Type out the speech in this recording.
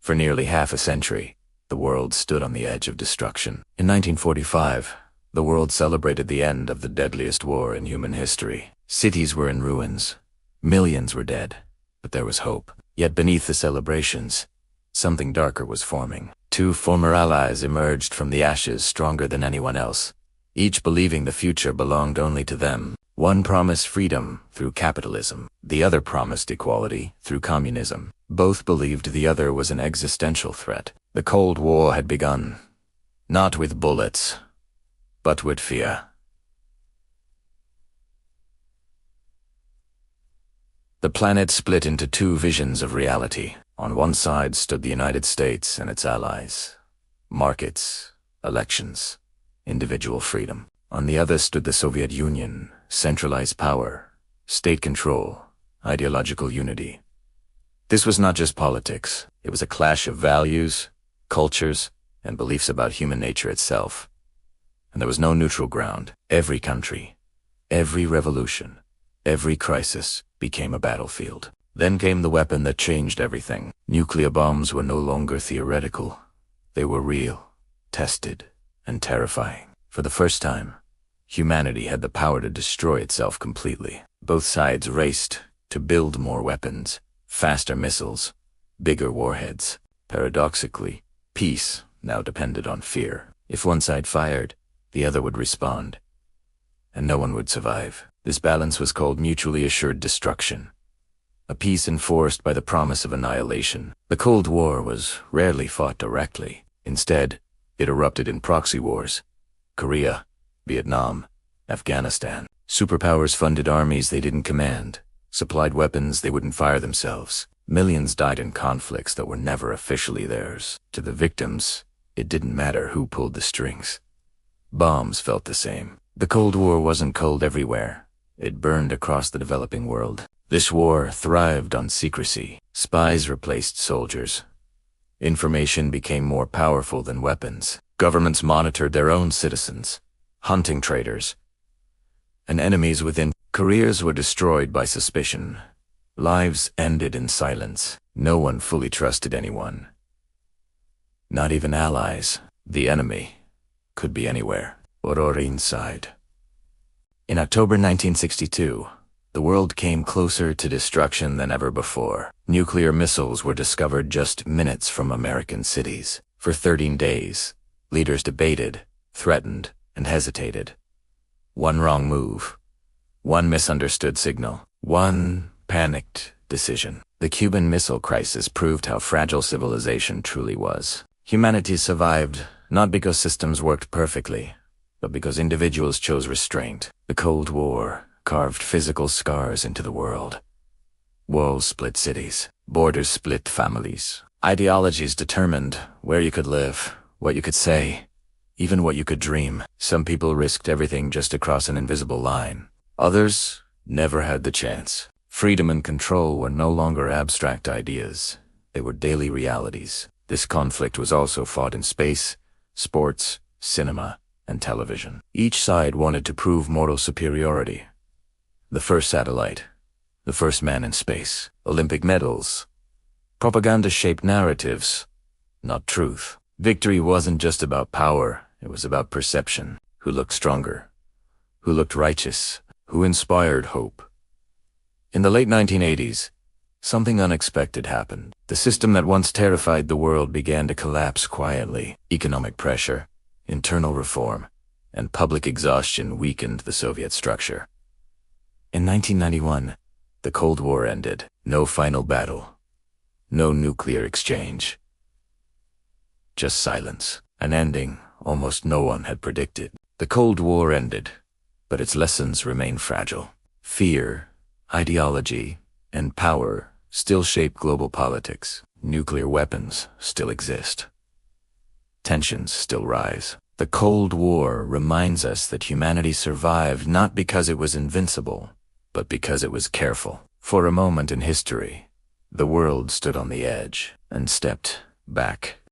For nearly half a century, the world stood on the edge of destruction. In 1945, the world celebrated the end of the deadliest war in human history. Cities were in ruins. Millions were dead. But there was hope. Yet beneath the celebrations, something darker was forming. Two former allies emerged from the ashes stronger than anyone else, each believing the future belonged only to them. One promised freedom through capitalism. The other promised equality through communism. Both believed the other was an existential threat. The Cold War had begun, not with bullets, but with fear. The planet split into two visions of reality. On one side stood the United States and its allies. Markets, elections, individual freedom. On the other stood the Soviet Union, centralized power, state control, ideological unity. This was not just politics. It was a clash of values, cultures, and beliefs about human nature itself. And there was no neutral ground. Every country, every revolution, every crisis became a battlefield. Then came the weapon that changed everything. Nuclear bombs were no longer theoretical. They were real, tested, and terrifying. For the first time, humanity had the power to destroy itself completely. Both sides raced to build more weapons, faster missiles, bigger warheads. Paradoxically, peace now depended on fear. If one side fired, the other would respond, and no one would survive. This balance was called mutually assured destruction, a peace enforced by the promise of annihilation. The Cold War was rarely fought directly. Instead, it erupted in proxy wars. Korea, Vietnam, Afghanistan. Superpowers funded armies they didn't command, supplied weapons they wouldn't fire themselves. Millions died in conflicts that were never officially theirs. To the victims, it didn't matter who pulled the strings. Bombs felt the same. The Cold War wasn't cold everywhere. It burned across the developing world. This war thrived on secrecy. Spies replaced soldiers. Information became more powerful than weapons. Governments monitored their own citizens, hunting traitors, and enemies within. Careers were destroyed by suspicion. Lives ended in silence. No one fully trusted anyone. Not even allies. The enemy could be anywhere, or inside. In October 1962, the world came closer to destruction than ever before. Nuclear missiles were discovered just minutes from American cities. For 13 days, leaders debated, threatened, and hesitated. One wrong move, one misunderstood signal, one panicked decision. The Cuban Missile Crisis proved how fragile civilization truly was. Humanity survived not because systems worked perfectly, but because individuals chose restraint. The Cold War carved physical scars into the world. Walls split cities. Borders split families. Ideologies determined where you could live, what you could say, even what you could dream. Some people risked everything just to cross an invisible line. Others never had the chance. Freedom and control were no longer abstract ideas. They were daily realities. This conflict was also fought in space, sports, cinema, and television. Each side wanted to prove moral superiority. The first satellite, the first man in space, Olympic medals. Propaganda shaped narratives, not truth. Victory wasn't just about power, it was about perception. Who looked stronger? Who looked righteous? Who inspired hope? In the late 1980s, something unexpected happened. The system that once terrified the world began to collapse quietly. Economic pressure, internal reform, and public exhaustion weakened the Soviet structure. In 1991, the Cold War ended. No final battle. No nuclear exchange. Just silence. An ending almost no one had predicted. The Cold War ended, but its lessons remain fragile. Fear, ideology, and power still shape global politics. Nuclear weapons still exist. Tensions still rise. The Cold War reminds us that humanity survived not because it was invincible, but because it was careful. For a moment in history, the world stood on the edge and stepped back.